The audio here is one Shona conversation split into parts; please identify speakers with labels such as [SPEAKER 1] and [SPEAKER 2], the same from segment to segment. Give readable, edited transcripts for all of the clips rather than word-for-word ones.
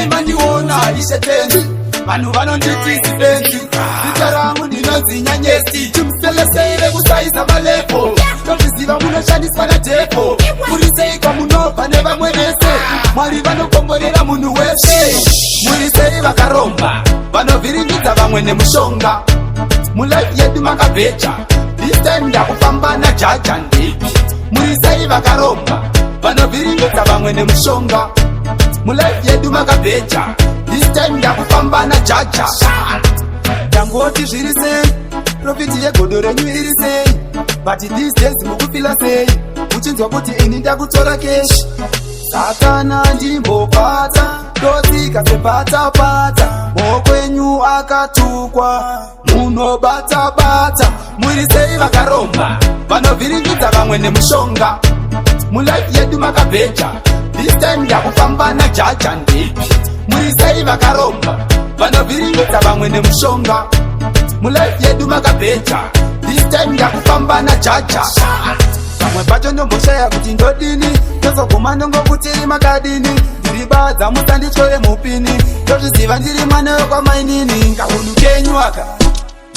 [SPEAKER 1] dai mandiona ishetenzi vanhu vanonditi sipenzi zita rangu ndinonzi Nyanyesi chimselesere kusaiza malepo nozviziva munoshandiswa najepo muri sei kwamunobva nevamwe vese Mwari vanokomborera munhu wese muri sei vakaromba vanovhiringidza vamwe nemushonga mulife yedu makabheja this time ndakufamba najaja ndipi muri sei vakaromba vanovhiringidza vamwe nemushonga mulife yedu makabheja this time ndakufamba najaja ndangoti zviri sei profiti yegodo renyu iri sei but these days mukufila sei muchinzwa kuti ini ndakutora keshi sakana ndimbopata ndotsika sepatapata mokwenyu akatukwa munobata-bata muri sei vakaromba vanovhiringidza vamwe nemushonga mulife yedu makabheja this time ndakufamba najaja ndipi muri sei vakaromba vanovhiringidza vamwe nemushonga mulife yedu makabheja this time ndakufamba najaja pamwe pacho ndomboshaya kuti ndodini ndozoguma ndongokutiri makadini ndiri badza musanditore mupini ndozviziva ndiri mwana wekwamainini kahunu kenyu aka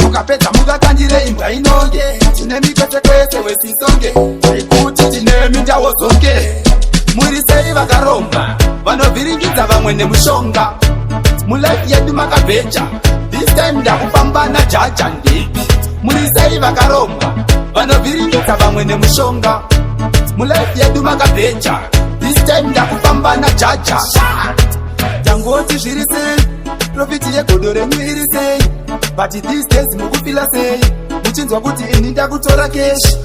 [SPEAKER 1] mukapedza mukakandire imbwa inonge tine mikwese-kwese wesisonge aikuti tine mindawo zonge muri sei vakaromba vanovhiringidza vamwe nemushonga mulife yedu makabheja this time ndakufamba najaja ndipi muri sei vakaromba vanovhiringidza vamwe nemushonga mulife yedu makabheja this time ndakufamba najaja ndangoti zviri sei profiti yegodo renyu iri sei but these days mukufila sei muchinzwa kuti ini ndakutora keshi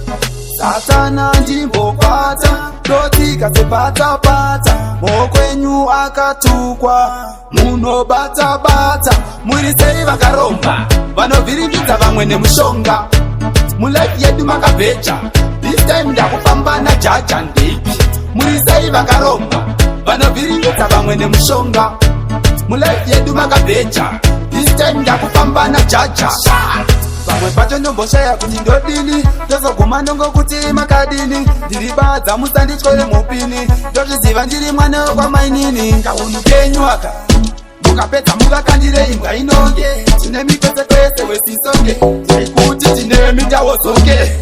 [SPEAKER 1] satana ndimbopata ndotsika sepatapata mokwenyu akatukwa munobata-bata muri sei vakaromba vanovhiringidza vamwe nemushonga mulife yedu makabheja this time ndakufamba najaja ndipi muri sei vakaromba vanovhiringidza vamwe nemushonga mulife yedu makabheja this time ndakufamba najaja pamwe pacho ndomboshaya kuti ndodini ndozoguma ndongokutiri makadini ndiri badza musanditore mupini ndozviziva ndiri mwana wekwamainini kahunu kenyu aka mukapedza mukakandire imbwa inonge tine mikwese-kwese wesisonge aikuti tine mindawo zonge